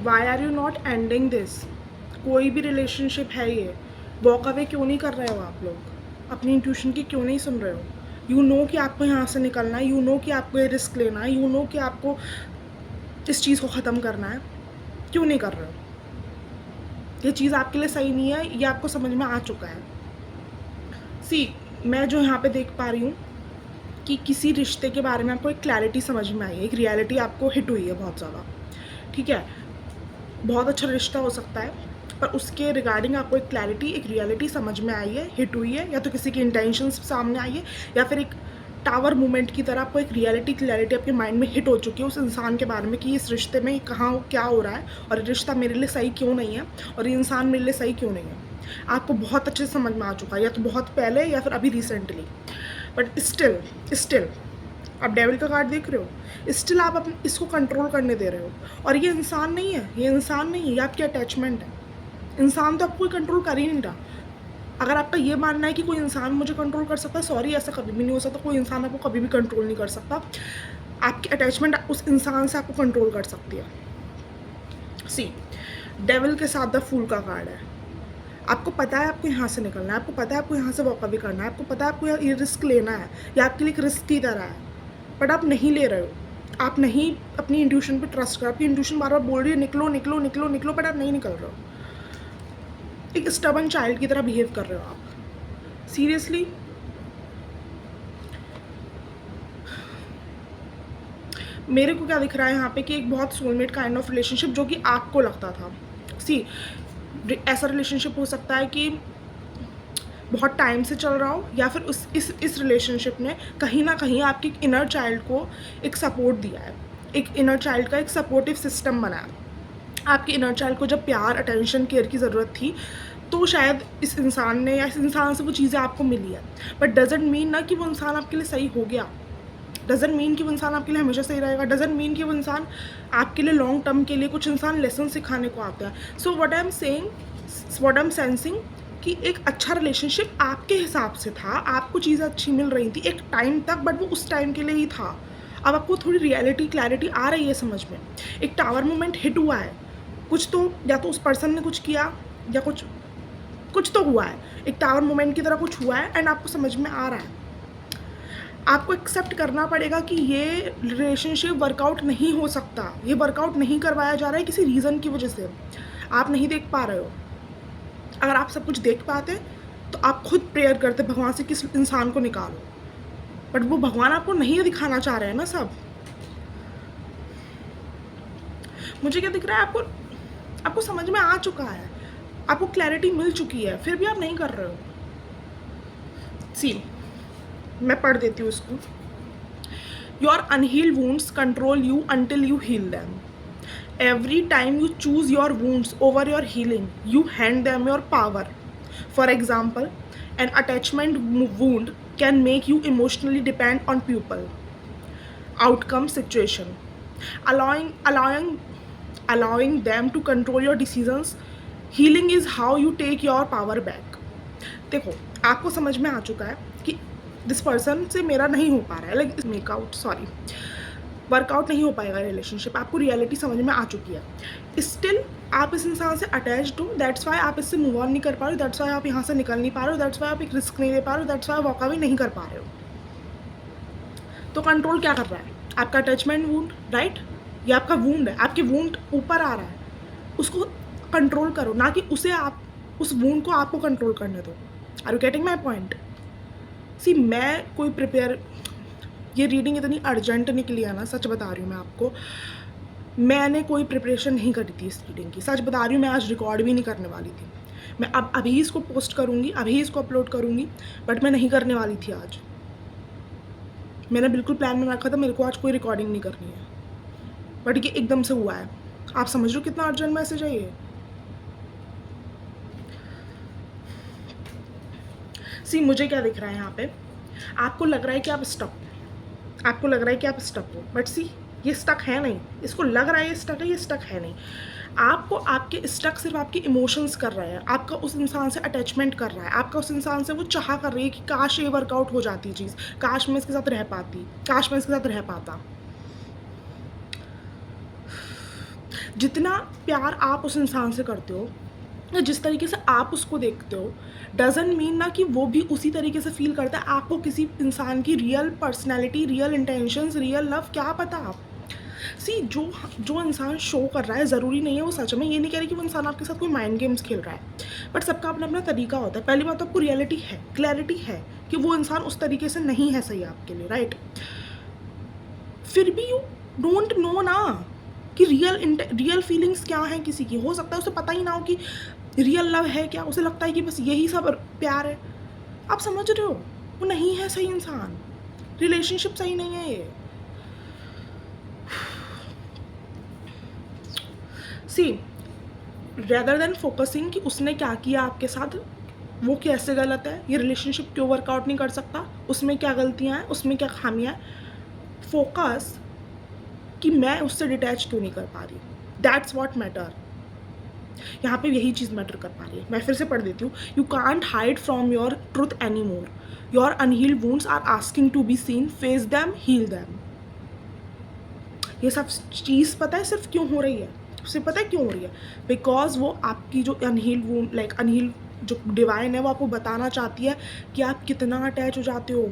Y are you not ending this? कोई भी relationship है ये, वॉक अवे क्यों नहीं कर रहे हो आप लोग? अपनी इंट्यूशन की क्यों नहीं सुन रहे हो? यू नो कि आपको यहाँ से निकलना है, यू नो कि आपको ये रिस्क लेना है, यू नो कि आपको इस चीज़ को ख़त्म करना है, क्यों नहीं कर रहे हो? ये चीज़ आपके लिए सही नहीं है, ये आपको समझ में आ चुका है। सी, मैं जो यहाँ पे देख पा रही हूँ कि किसी रिश्ते के बारे में आपको एक क्लैरिटी समझ में आई है, एक रियलिटी आपको हिट हुई है बहुत ज़्यादा, ठीक है? बहुत अच्छा रिश्ता हो सकता है, पर उसके रिगार्डिंग आपको एक क्लैरिटी, एक रियलिटी समझ में आई है, हिट हुई है, या तो किसी की इंटेंशंस सामने आई है, या फिर एक टावर मूवमेंट की तरह आपको एक रियलिटी, क्लैरिटी आपके माइंड में हिट हो चुकी है उस इंसान के बारे में कि इस रिश्ते में कहाँ क्या हो रहा है, और ये रिश्ता मेरे लिए सही क्यों नहीं है, और ये इंसान मेरे लिए सही क्यों नहीं है। आपको बहुत अच्छे से समझ में आ चुका है, या तो बहुत पहले या फिर अभी रिसेंटली, बट स्टिल आप डेविल का कार्ड देख रहे हो, स्टिल आप अपने इसको कंट्रोल करने दे रहे हो। और ये इंसान नहीं है, ये इंसान नहीं है, ये आपकी अटैचमेंट है। इंसान तो आपको कोई कंट्रोल कर ही नहीं रहा। अगर आपका ये मानना है कि कोई इंसान मुझे कंट्रोल कर सकता है, सॉरी, ऐसा कभी भी नहीं हो सकता। कोई इंसान आपको कभी भी कंट्रोल नहीं कर सकता। आपकी अटैचमेंट उस इंसान से आपको कंट्रोल कर सकती है। सी, डेविल के साथ द फूल का कार्ड है। आपको पता है आपको यहाँ से निकलना है, आपको पता है आपको यहाँ से वॉक अवे करना है, आपको पता है आपको ये रिस्क लेना है, या आपके लिए एक रिस्क की तरह है, बट आप नहीं ले रहे हो। आप नहीं अपनी इंट्यूशन पे ट्रस्ट कर, आपकी इंट्यूशन बार बार बोल रही है निकलो निकलो निकलो निकलो, बट आप नहीं निकल रहे हो। एक स्टबर्न चाइल्ड की तरह बिहेव कर रहे हो आप। सीरियसली, मेरे को क्या दिख रहा है यहाँ पे कि एक बहुत सोलमेट काइंड ऑफ रिलेशनशिप, जो कि आपको लगता था। सी, ऐसा रिलेशनशिप हो सकता है कि बहुत टाइम से चल रहा हो, या फिर इस रिलेशनशिप ने कहीं ना कहीं आपके इनर चाइल्ड को एक सपोर्ट दिया है, एक इनर चाइल्ड का एक सपोर्टिव सिस्टम बनाया। आपके इनर चाइल्ड को जब प्यार, अटेंशन, केयर की ज़रूरत थी, तो शायद इस इंसान ने या इस इंसान से वो चीज़ें आपको मिली है। बट डजेंट मीन ना कि वो इंसान आपके लिए सही हो गया, डजेंट मीन कि वो इंसान आपके लिए हमेशा सही रहेगा, डजेंट मीन कि वो इंसान आपके लिए लॉन्ग टर्म के लिए कुछ इंसान लेसन सिखाने को आता है। So what I am saying, what I am sensing, कि एक अच्छा रिलेशनशिप आपके हिसाब से था, आपको चीज़ें अच्छी मिल रही थी एक टाइम तक, बट वो उस टाइम के लिए ही था। अब आपको थोड़ी रियलिटी, क्लैरिटी आ रही है समझ में, एक टावर मोमेंट हिट हुआ है, कुछ तो, या तो उस पर्सन ने कुछ किया, या कुछ तो हुआ है, एक टावर मोमेंट की तरह कुछ हुआ है, एंड आपको समझ में आ रहा है। आपको एक्सेप्ट करना पड़ेगा कि ये रिलेशनशिप वर्कआउट नहीं हो सकता, ये वर्कआउट नहीं करवाया जा रहा है किसी रीज़न की वजह से। आप नहीं देख पा रहे हो। अगर आप सब कुछ देख पाते तो आप खुद प्रेयर करते भगवान से किस इंसान को निकालो, बट वो भगवान आपको नहीं दिखाना चाह रहे हैं ना सब। मुझे क्या दिख रहा है, आपको समझ में आ चुका है, आपको क्लैरिटी मिल चुकी है, फिर भी आप नहीं कर रहे हो। सी, मैं पढ़ देती हूँ इसको। Your unhealed wounds control you until you heal them. Every time you choose your wounds over your healing, you hand them your power. For example, an attachment wound can make you emotionally depend on people, outcome, situation, allowing them to control your decisions. Healing is how you take your power back. देखो, आपको समझ में आ चुका है कि this person से मेरा नहीं हो पा रहा है, लाइक मेकआउट, सॉरी, वर्कआउट नहीं हो पाएगा रिलेशनशिप। आपको रियलिटी समझ में आ चुकी है, स्टिल आप इस इंसान से अटैच्ड हो, दैट्स वाई आप इससे मूव ऑन नहीं कर पा रहे हो, दैट्स वाई आप यहाँ से निकल नहीं पा रहे हो, दैट्स वाई आप एक रिस्क नहीं ले पा रहे हो, दैट्स वाई वॉक अवे नहीं कर पा रहे हो। तो कंट्रोल क्या कर रहा है? आपका अटैचमेंट वूंड, राइट? ये आपका वूंड है, आपके वूंड ऊपर आ रहा है, उसको कंट्रोल करो, ना कि उसे आप उस वूंड को आपको कंट्रोल करने दो। Are you getting my point? See, मैं कोई प्रिपेयर, ये रीडिंग इतनी अर्जेंट निकली है ना, सच बता रही हूँ मैं आपको, मैंने कोई प्रिपरेशन नहीं करी थी इस रीडिंग की, सच बता रही हूँ। मैं आज रिकॉर्ड भी नहीं करने वाली थी, मैं अभी इसको पोस्ट करूँगी, अभी इसको अपलोड करूँगी, बट मैं नहीं करने वाली थी आज। मैंने बिल्कुल प्लान में रखा था मेरे को आज कोई रिकॉर्डिंग नहीं करनी है, बट ये एकदम से हुआ है। आप समझ रहे हो कितना अर्जेंट मैसेज है ये? सी, मुझे क्या दिख रहा है यहाँ पे, आपको लग रहा है कि आप स्टक हो, आपको लग रहा है कि आप स्टक हो, बट सी, ये स्टक है नहीं। इसको लग रहा है ये स्टक है, ये स्टक है नहीं। आपको आपके स्टक सिर्फ आपके इमोशंस कर रहे हैं, आपका उस इंसान से अटैचमेंट कर रहा है, आपका उस इंसान से वो चाह कर रही है कि काश ये वर्कआउट हो जाती चीज़, काश मैं इसके साथ रह पाती, काश मैं इसके साथ रह पाता। जितना प्यार आप उस इंसान से करते हो या जिस तरीके से आप उसको देखते हो डजंट मीन ना कि वो भी उसी तरीके से फील करता है। आपको किसी इंसान की real personality, real intentions, real love क्या पता आप। सी जो जो इंसान शो कर रहा है ज़रूरी नहीं है वो सच में, ये नहीं कह रही कि वो इंसान आपके साथ कोई माइंड गेम्स खेल रहा है, बट सबका अपना अपना तरीका होता है। पहली बात तो आपको रियलिटी है, क्लैरिटी है कि वो इंसान उस तरीके से नहीं है सही आपके लिए, राइट। फिर भी यू डोंट नो ना कि रियल फीलिंग्स क्या हैं किसी की। हो सकता है उसे पता ही ना हो कि रियल लव है क्या, उसे लगता है कि बस यही सब प्यार है। आप समझ रहे हो, वो नहीं है सही इंसान, रिलेशनशिप सही नहीं है ये। सी रेदर देन फोकसिंग कि उसने क्या किया आपके साथ, वो कैसे गलत है, ये रिलेशनशिप क्यों वर्कआउट नहीं कर सकता, उसमें क्या गलतियाँ हैं, उसमें क्या खामियाँ हैं, फोकस कि मैं उससे डिटैच क्यों नहीं कर पा रही। That's what matter. यहाँ पे यही चीज़ मैटर कर पा रही है। मैं फिर से पढ़ देती हूँ। You can't hide from your truth any more, your unhealed wounds are asking to be seen, face them, heal them. ये सब चीज़ पता है सिर्फ क्यों हो रही है, सिर्फ पता है क्यों हो रही है, बिकॉज वो आपकी जो अनहील्ड वुंड, लाइक अनहील्ड जो डिवाइन है, वो आपको बताना चाहती है कि आप कितना अटैच हो जाते हो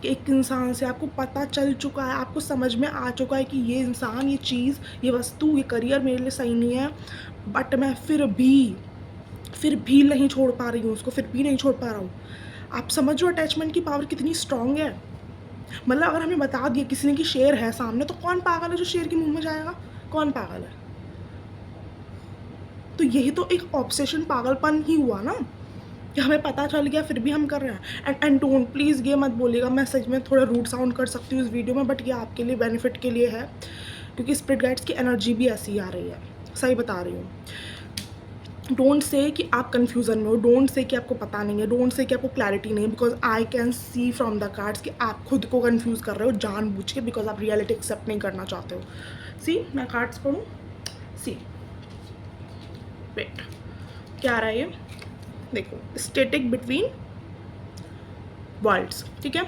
कि एक इंसान से। आपको पता चल चुका है, आपको समझ में आ चुका है कि ये इंसान, ये चीज़, ये वस्तु, ये करियर मेरे लिए सही नहीं है, बट मैं फिर भी नहीं छोड़ पा रही हूँ उसको, फिर भी नहीं छोड़ पा रहा हूँ। आप समझो अटैचमेंट की पावर कितनी स्ट्रांग है। मतलब अगर हमें बता दिया किसी ने कि शेर है सामने, तो कौन पागल है जो शेर के मुंह में जाएगा, कौन पागल है। तो यही तो एक ऑब्सेशन, पागलपन ही हुआ ना, कि हमें पता चल गया फिर भी हम कर रहे हैं। एंड डोंट, प्लीज़ ये मत बोलिएगा, मैं सच में थोड़ा रूड साउंड कर सकती हूँ इस वीडियो में, बट ये आपके लिए बेनिफिट के लिए है, क्योंकि स्पिरिट गाइड्स की एनर्जी भी ऐसी आ रही है, सही बता रही हूँ। डोंट से कि आप कन्फ्यूज़न में हो, डोंट से कि आपको पता नहीं है, डोंट से कि आपको क्लैरिटी नहीं है, because I can see from the cards कि आप खुद को कन्फ्यूज़ कर रहे हो जानबूझ के, बिकॉज आप रियलिटी एक्सेप्ट नहीं करना चाहते हो। सी मैं कार्ड्स पढ़ूँ, सी वेट क्या आ रहा है ये देखो, स्टैटिक बिटवीन वर्ल्ड्स, ठीक है।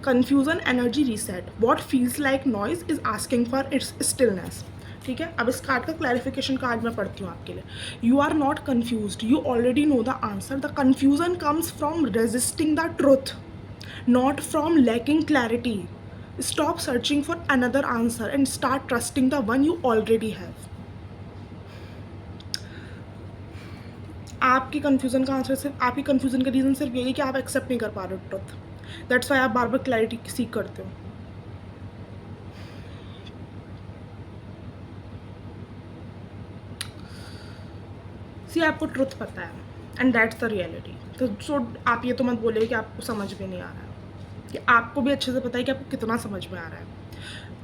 Confusion, energy reset, what feels like noise is asking for its stillness, ठीक है। अब इस कार्ड का क्लैरिफिकेशन कार्ड मैं पढ़ती हूँ आपके लिए। You are not confused, you already know the answer, the confusion comes from resisting the truth, not from lacking clarity. Stop searching for another answer and start trusting the one you already have. आपकी confusion का answer सिर्फ, आपकी confusion का reason सिर्फ यही है कि आप एक्सेप्ट नहीं कर पा रहे हो ट्रुथ। दैट्स वाई आप बार बार क्लैरिटी सीख करते हो। सी आपको ट्रुथ पता है एंड दैट्स द रियलिटी। तो सो आप ये तो मत बोलिए कि आपको समझ में नहीं आ रहा है, कि आपको भी अच्छे से पता है कि आपको कितना समझ में आ रहा है।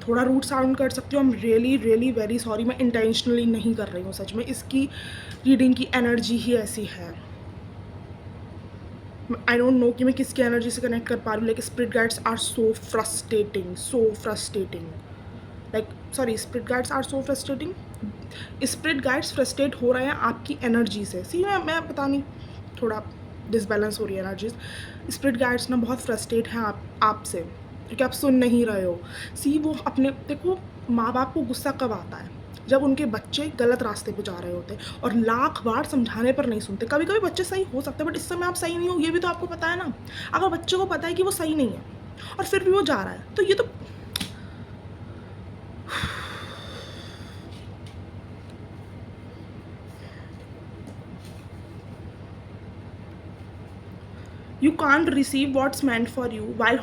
थोड़ा रूड साउंड कर सकती हूँ, I am really really very sorry, मैं इंटेंशनली नहीं कर रही हूँ सच में, इसकी रीडिंग की एनर्जी ही ऐसी है। आई डोंट नो कि मैं किसकी एनर्जी से कनेक्ट कर पा रही हूँ, like spirit guides are so frustrating, like sorry, spirit guides are so frustrating. Spirit guides frustrate हो रहे हैं आपकी एनर्जी से। सी मैं पता नहीं, थोड़ा डिसबैलेंस हो रही है एनर्जीज। स्पिरिट गाइड्स ना बहुत फ्रस्ट्रेट हैं आपसे, क्योंकि आप सुन नहीं रहे हो। सी वो अपने, देखो माँ बाप को गुस्सा कब आता है, जब उनके बच्चे गलत रास्ते पे जा रहे होते हैं और लाख बार समझाने पर नहीं सुनते। कभी कभी बच्चे सही हो सकते हैं, बट इस समय आप सही नहीं हो, ये भी तो आपको पता है ना। अगर बच्चे को पता है कि वो सही नहीं है और फिर भी वो जा रहा है, तो ये तो you can't receive what's meant for you while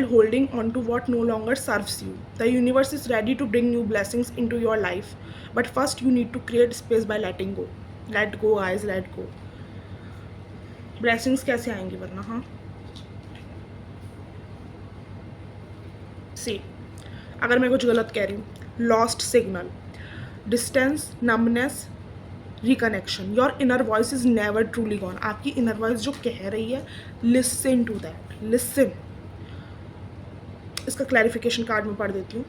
holding on to what no longer serves you. The universe is ready to bring new blessings into your life, but first you need to create space by letting go. Let go guys, let go. Blessings कैसे आएंगी वरना, हाँ। See, अगर मैं कुछ गलत कह रही हूँ, lost signal, distance, numbness, reconnection, your inner voice is never truly gone. आपकी इनर वॉइस जो कह रही है, लिसन टू दैट, लिसन। इसका क्लैरिफिकेशन कार्ड में पढ़ देती हूँ।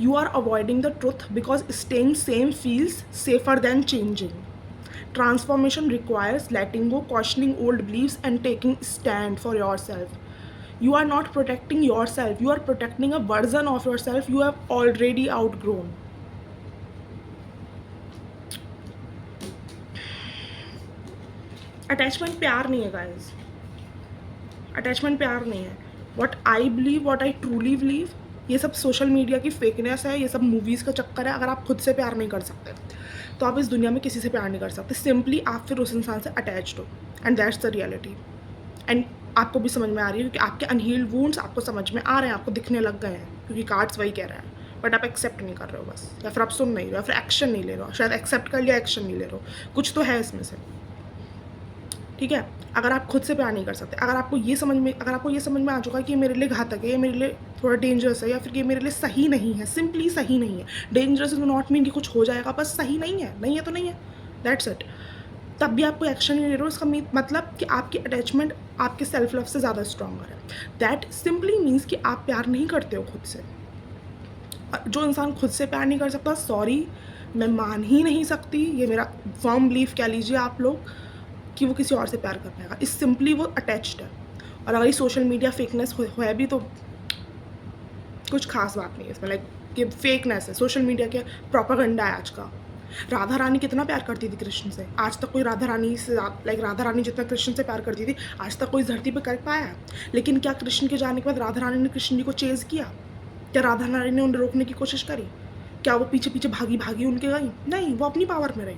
You are avoiding the truth because staying same feels safer than changing. Transformation requires letting go, questioning old beliefs and taking stand for your self. You are not protecting yourself, you are protecting a version of yourself you have already outgrown. Attachment प्यार नहीं है guys, attachment प्यार नहीं है। What I believe, what I truly believe, ये सब social media की fakeness है, ये सब मूवीज़ का चक्कर है। अगर आप खुद से प्यार नहीं कर सकते तो आप इस दुनिया में किसी से प्यार नहीं कर सकते। सिंपली आप फिर उस इंसान से अटैच्ड हो, and that's the reality. And आपको भी समझ में आ रही है, क्योंकि आपके अनहील्ड वुंड्स आपको समझ में आ रहे हैं, आपको दिखने लग गए हैं, क्योंकि कार्ड्स वही कह रहे हैं। बट आप एक्सेप्ट नहीं कर रहे हो बस, या फिर आप सुन नहीं रहे हो, या फिर एक्शन नहीं ले रहे हो। शायद एक्सेप्ट कर लिया, एक्शन नहीं ले रहे हो, कुछ तो है इसमें से। ठीक है, अगर आप खुद से प्यार नहीं कर सकते, अगर आपको ये समझ में आ चुका है कि ये मेरे लिए घातक है, ये मेरे लिए थोड़ा डेंजरस है, या फिर ये मेरे लिए सही नहीं है, सिंपली सही नहीं है। डेंजरस डू नॉट मीन कि कुछ हो जाएगा, बस सही नहीं है, नहीं है तो नहीं है, दैट्स इट। तब भी आप कोई एक्शन नहीं ले रहे हो, इसका मतलब कि आपकी अटैचमेंट आपके सेल्फ लव से ज़्यादा स्ट्रॉन्गर है। दैट सिंपली मीन्स कि आप प्यार नहीं करते हो खुद से। जो इंसान खुद से प्यार नहीं कर सकता, सॉरी, मैं मान ही नहीं सकती, ये मेरा फर्म बिलीफ कह लीजिए आप लोग, कि वो किसी और से प्यार कर पाएगा। इस सिंपली वो अटैच्ड है। और अगर ये सोशल मीडिया फेकनेस है भी तो कुछ खास बात नहीं है इसमें, लाइक ये फेकनेस है, सोशल मीडिया के प्रोपेगेंडा है आज का। राधा रानी कितना प्यार करती थी कृष्ण से, आज तक कोई राधा रानी से, लाइक राधा रानी जितना कृष्ण से प्यार करती थी, आज तक कोई इस धरती पे कर पाया है। लेकिन क्या कृष्ण के जाने के बाद राधा रानी ने कृष्ण जी को चेज़ किया? क्या राधा रानी ने उन्हें रोकने की कोशिश करी? क्या वो पीछे पीछे भागी भागी उनके गई? नहीं, वो अपनी पावर में रही।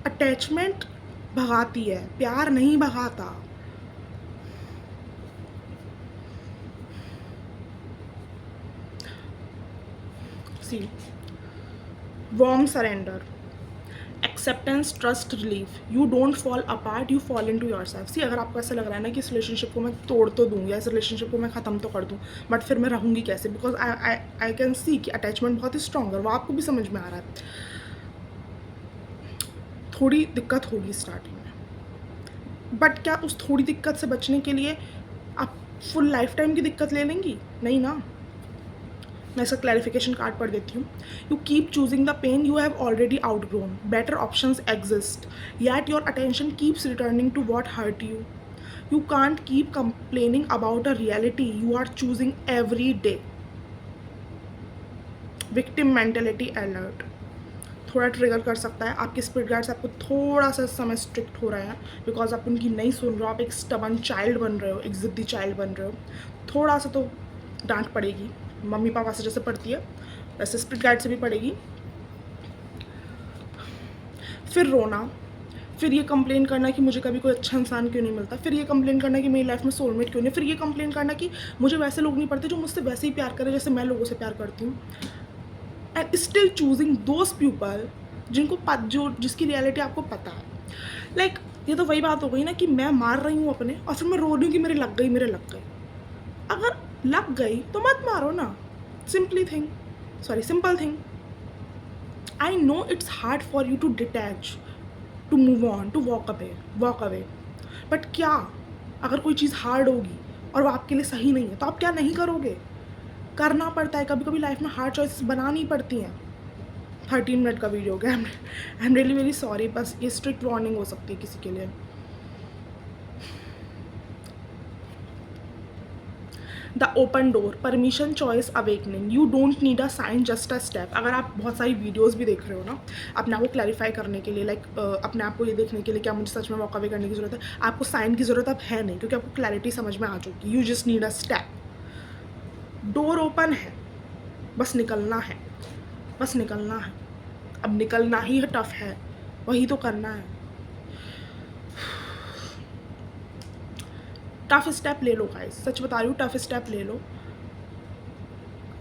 अटैचमेंट भगाती है, प्यार नहीं भगाता। See, warm surrender, acceptance, trust, relief. You don't fall apart, you fall into yourself. See, अगर आपको ऐसा लग रहा है ना कि इस रिलेशनशिप को मैं तोड़ तो दूँ, या इस रिलेशनशिप को मैं ख़त्म तो कर दूँ, बट फिर मैं रहूँगी कैसे? बिकॉज आई कैन सी कि अटैचमेंट बहुत ही स्ट्रॉन्ग है, वो आपको भी समझ में आ रहा है। थोड़ी दिक्कत होगी स्टार्टिंग में, बट क्या उस थोड़ी दिक्कत से बचने के लिए आप फुल लाइफ टाइम की दिक्कत ले लेंगी? नहीं ना। मैं इसका क्लैरिफिकेशन कार्ड पढ़ देती हूँ। You keep choosing the pain you have already outgrown, better options exist, yet your attention keeps returning to what hurt you. You can't keep complaining about a reality you are choosing every day. Victim mentality alert. थोड़ा trigger कर सकता है, आपके spirit guides आपको थोड़ा सा समय strict हो रहे हैं, बिकॉज आप उनकी नहीं सुन रहे हो, आप एक स्टबन चाइल्ड बन रहे हो, एक ज़िद्दी चाइल्ड बन रहे हो। थोड़ा सा तो डांट पड़ेगी, मम्मी पापा से जैसे पड़ती है वैसे स्पिरिट गाइड से भी पड़ेगी। फिर रोना, फिर ये कंप्लेन करना कि मुझे कभी कोई अच्छा इंसान क्यों नहीं मिलता, फिर ये कंप्लेन करना कि मेरी लाइफ में सोलमेट क्यों नहीं, फिर ये कंप्लेन करना कि मुझे वैसे लोग नहीं पड़ते जो मुझसे वैसे ही प्यार करें जैसे मैं लोगों से प्यार करती हूँ। And still choosing those people जिसकी रियलिटी आपको पता है। लाइक ये तो वही बात हो गई ना कि मैं मार रही हूँ अपने, और फिर मैं रो रही हूँ कि मेरे लग गई। अगर लग गई तो मत मारो ना, simple thing. I know it's hard for you to detach, to move on, to walk away, but क्या अगर कोई चीज़ हार्ड होगी और वो आपके लिए सही नहीं है तो आप क्या नहीं करोगे? करना पड़ता है, कभी कभी लाइफ में हार्ड चॉइसेस बनानी पड़ती हैं। 13 मिनट का वीडियो हो गया, I am really very sorry, बस ये स्ट्रिक्ट वार्निंग हो सकती है किसी के लिए। The open door, permission, choice, awakening. You don't need a sign, just a step. अगर आप बहुत सारी वीडियोस भी देख रहे हो ना अपने आप को क्लैरिफाई करने के लिए, लाइक अपने आप को ये देखने के लिए क्या मुझे सच में वॉक अवे करने की ज़रूरत है, आपको साइन की ज़रूरत अब है नहीं, क्योंकि आपको क्लैरिटी समझ में आ चुकी। You just need a step. Door open है, बस निकलना है, अब निकलना ही टफ है, वही तो करना है। टफ स्टेप ले लो गाइस, सच बता रही हूँ, टफ स्टेप ले लो।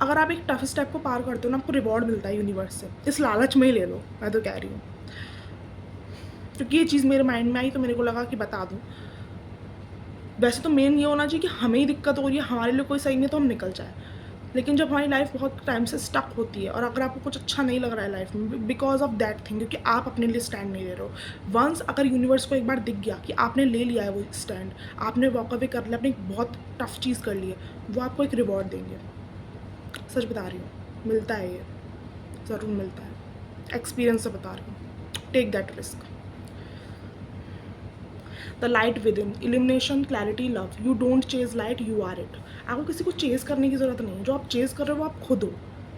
अगर आप एक टफ स्टेप को पार करते हो ना, आपको रिवॉर्ड मिलता है यूनिवर्स से, इस लालच में ही ले लो, मैं तो कह रही हूँ। क्योंकि ये चीज़ मेरे माइंड में आई तो मेरे को लगा कि बता दूँ। वैसे तो मेन ये होना चाहिए कि हमें ही दिक्कत हो रही है, हमारे लिए कोई सही नहीं तो हम निकल जाए। लेकिन जब हमारी लाइफ बहुत टाइम से स्टक होती है और अगर आपको कुछ अच्छा नहीं लग रहा है लाइफ में बिकॉज ऑफ दैट थिंग, क्योंकि आप अपने लिए स्टैंड नहीं ले रहे हो, वंस अगर यूनिवर्स को एक बार दिख गया कि आपने ले लिया है वो स्टैंड, आपने वॉक अवे कर लिया, आपने एक बहुत टफ चीज़ कर ली है, वो आपको एक रिवॉर्ड देंगे। सच बता रही हूँ, मिलता है, ये ज़रूर मिलता है, एक्सपीरियंस से बता रही हूँ। Take that risk. The light within, illumination, clarity, love. You don't chase light, you are it. आपको किसी को चेज़ करने की ज़रूरत नहीं है, जो आप चेज़ कर रहे हो वो आप खुद हो,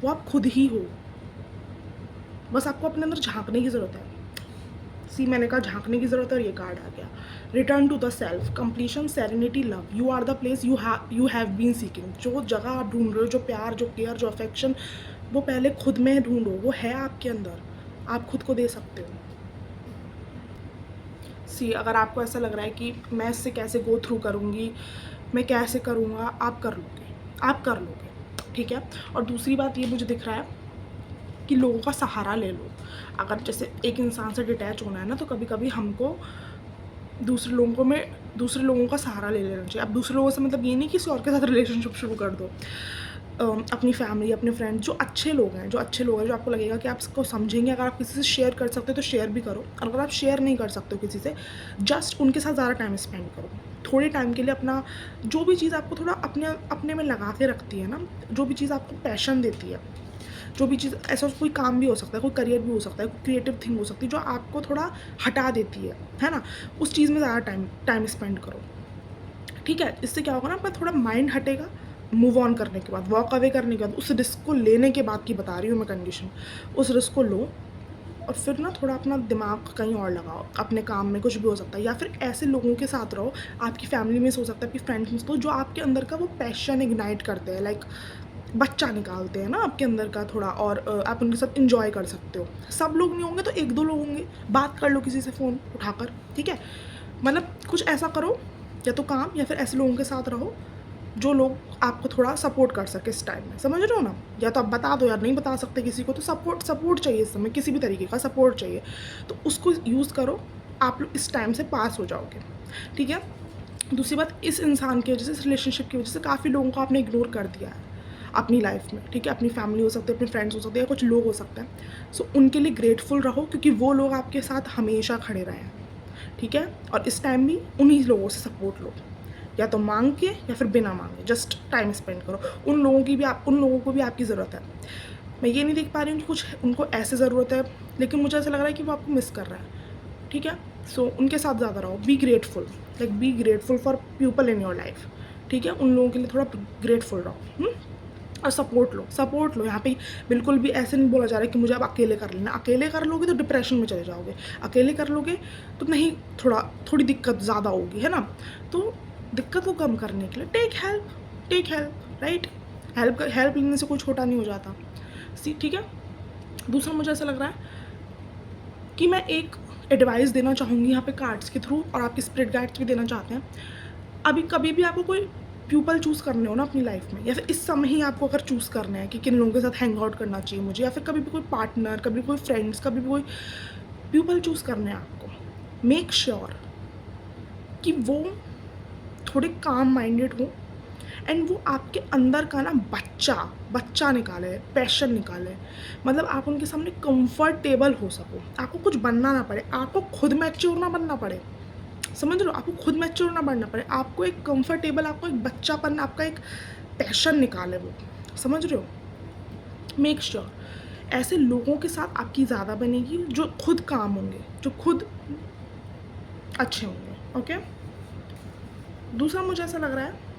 वो आप खुद ही हो, बस आपको अपने अंदर झांकने की ज़रूरत है। सी मैंने कहा झांकने की ज़रूरत है और ये कार्ड आ गया। Return to the self, completion, serenity, love, you are the place you have been seeking. जो जगह आप ढूंढ रहे हो, जो प्यार, जो केयर, जो अफेक्शन, वो पहले खुद में ढूंढो, वो है आपके अंदर, आप खुद को दे सकते हो। सी अगर आपको ऐसा लग रहा है कि मैं इससे कैसे गो थ्रू करूँगी, मैं कैसे करूँगा, आप कर लोगे, आप कर लोगे, ठीक है। और दूसरी बात ये मुझे दिख रहा है कि लोगों का सहारा ले लो। अगर जैसे एक इंसान से डिटैच होना है ना, तो कभी कभी हमको दूसरे लोगों का सहारा ले लेना चाहिए। अब दूसरे लोगों से मतलब ये नहीं किसी और के साथ रिलेशनशिप शुरू कर दो। अपनी फैमिली, अपने फ्रेंड, जो अच्छे लोग हैं, जो आपको लगेगा कि आप इसको समझेंगे, अगर आप किसी से शेयर कर सकते हो तो शेयर भी करो। और अगर आप शेयर नहीं कर सकते हो किसी से, जस्ट उनके साथ ज़्यादा टाइम स्पेंड करो। थोड़े टाइम के लिए अपना जो भी चीज़ आपको थोड़ा अपने में लगा के रखती है ना, जो भी चीज़ आपको पैशन देती है, जो भी चीज़, ऐसा कोई काम भी हो सकता है, कोई करियर भी हो सकता है, कोई क्रिएटिव थिंग हो सकती है जो आपको थोड़ा हटा देती है ना, उस चीज़ में ज़्यादा टाइम स्पेंड करो, ठीक है। इससे क्या होगा ना, आपका थोड़ा माइंड हटेगा। मूव ऑन करने के बाद, वॉक अवे करने के बाद, उस रिस्क को लेने के बाद की बता रही हूँ मैं कंडीशन, उस रिस्क को लो और फिर ना थोड़ा अपना दिमाग कहीं और लगाओ, अपने काम में, कुछ भी हो सकता है। या फिर ऐसे लोगों के साथ रहो, आपकी फैमिली में हो सकता है, आपकी फ्रेंड्स में, तो जो आपके अंदर का वो पैशन इग्नाइट करते हैं, लाइक बच्चा निकालते हैं ना आपके अंदर का थोड़ा, और आप उनके साथ इंजॉय कर सकते हो। सब लोग नहीं होंगे तो एक दो लोग होंगे, बात कर लो किसी से फ़ोन उठाकर, ठीक है। मतलब कुछ ऐसा करो, या तो काम, या फिर ऐसे लोगों के साथ रहो जो लोग आपको थोड़ा सपोर्ट कर सके इस टाइम में, समझ रहे हो ना। या तो आप बता दो, यार नहीं बता सकते किसी को, तो सपोर्ट चाहिए इस समय, किसी भी तरीके का सपोर्ट चाहिए, तो उसको यूज़ करो, आप लोग इस टाइम से पास हो जाओगे, ठीक है। दूसरी बात, इस इंसान की वजह से, इस रिलेशनशिप की वजह से काफ़ी लोगों को आपने इग्नोर कर दिया है अपनी लाइफ में, ठीक है। अपनी फैमिली हो सकती है, अपने फ्रेंड्स हो सकते हैं, या कुछ लोग हो सकते हैं। सो उनके लिए ग्रेटफुल रहो, क्योंकि वो लोग आपके साथ हमेशा खड़े रहे हैं, ठीक है। और इस टाइम भी उन्हीं लोगों से सपोर्ट लो, या तो मांग के या फिर बिना मांगे, जस्ट टाइम स्पेंड करो। उन लोगों को भी आपकी ज़रूरत है। मैं ये नहीं देख पा रही हूँ कि कुछ उनको ऐसे ज़रूरत है, लेकिन मुझे ऐसा लग रहा है कि वो आपको मिस कर रहा है, ठीक है। सो उनके साथ ज़्यादा रहो, be grateful for people in your life, ठीक है। उन लोगों के लिए थोड़ा ग्रेटफुल रहो, और सपोर्ट लो। यहाँ पे बिल्कुल भी ऐसे नहीं बोला जा रहा है कि मुझे अब अकेले कर लेना। अकेले कर लोगे तो डिप्रेशन में चले जाओगे, अकेले कर लोगे तो नहीं, थोड़ी दिक्कत ज़्यादा होगी, है ना। तो दिक्कत को कम करने के लिए टेक हेल्प, राइट। हेल्प लेने से कोई छोटा नहीं हो जाता, ठीक है। दूसरा, मुझे ऐसा लग रहा है कि मैं एक एडवाइस देना चाहूँगी यहाँ पे कार्ड्स के थ्रू, और आपके स्पिरिट गाइड्स भी देना चाहते हैं। अभी कभी भी आपको कोई प्यूपल चूज़ करने हो ना अपनी लाइफ में, या फिर इस समय ही आपको अगर चूज़ करना है कि किन लोगों के साथ हैंग आउट करना चाहिए मुझे, या फिर कभी भी कोई पार्टनर, कभी भी कोई फ्रेंड्स, कभी भी कोई प्यूपल चूज़ करना है आपको, मेक श्योर कि वो थोड़े काम माइंडेड हो, एंड वो आपके अंदर का ना बच्चा निकाले, पैशन निकाले। मतलब आप उनके सामने कंफर्टेबल हो सको, आपको कुछ बनना ना पड़े, आपको खुद मैच्योर ना बनना पड़े, समझ लो, आपको खुद मैच्योर ना बनना पड़े, आपको एक कंफर्टेबल, आपको एक बच्चापन, आपका एक पैशन निकाले वो, समझ रहे हो। मेक श्योर ऐसे लोगों के साथ आपकी ज़्यादा बनेगी जो खुद काम होंगे, जो खुद अच्छे होंगे, ओके। दूसरा, मुझे ऐसा लग रहा है,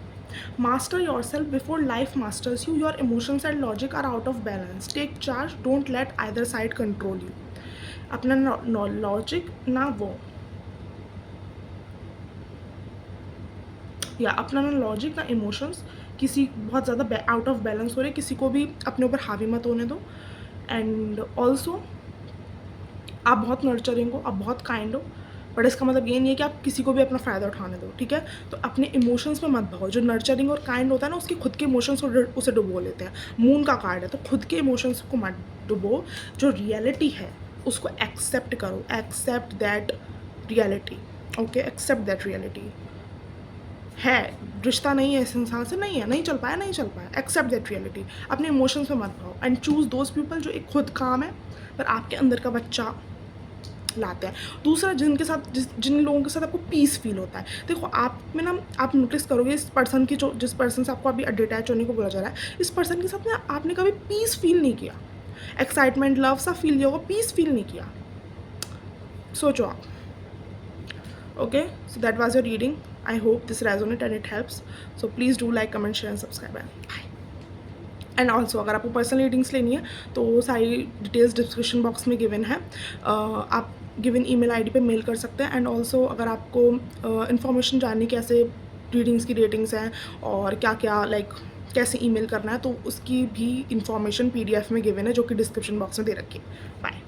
master your self before life masters you, your emotions and logic are out of balance, take charge, don't let either side control you. अपना लॉजिक ना वो, या अपना ना लॉजिक ना इमोशंस किसी बहुत ज़्यादा आउट ऑफ बैलेंस हो रहे, किसी को भी अपने ऊपर हावी मत होने दो। एंड ऑल्सो आप बहुत नर्चरिंग हो, आप बहुत काइंड हो, बट इसका मतलब ये नहीं है कि आप किसी को भी अपना फ़ायदा उठाने दो, ठीक है। तो अपने इमोशंस में मत भागो। जो नर्चरिंग और काइंड होता है ना, उसके खुद के इमोशंस को उसे डुबो लेते हैं। मून का कार्ड है, तो खुद के इमोशंस को मत डुबो, जो रियलिटी है उसको एक्सेप्ट करो, accept that reality, okay. Accept that reality है, रिश्ता नहीं है इस इंसान से, नहीं है, नहीं चल पाया, एक्सेप्ट दैट रियलिटी। अपने इमोशंस में मत भाओ, एंड चूज़ दोज पीपल जो एक खुद काम है पर आपके अंदर का बच्चा लाते हैं। दूसरा, जिन लोगों के साथ आपको पीस फील होता है, देखो आप में ना, आप नोटिस करोगे इस पर्सन की, जो जिस पर्सन से आपको अभी डिटैच होने को बोला जा रहा है, इस पर्सन के साथ ना आपने कभी पीस फील नहीं किया, एक्साइटमेंट, लव सा फील किया होगा, पीस फील नहीं किया। सोचो आप, okay, so that was your reading. I hope this resonated and it helps. So please do like, comment, share and subscribe, and bye. And also अगर आपको पर्सनल रीडिंग्स लेनी है तो सारी डिटेल्स डिस्क्रिप्शन बॉक्स में गिवन है। आप given email ID पे मेल कर सकते हैं। एंड ऑल्सो अगर आपको इन्फॉर्मेशन जाननी कैसे रीडिंग्स की रेटिंग्स हैं और क्या क्या लाइक कैसे ईमेल करना है, तो उसकी भी इंफॉर्मेशन पीडीएफ में गिवन है, जो कि डिस्क्रिप्शन बॉक्स में दे रखी है। बाय।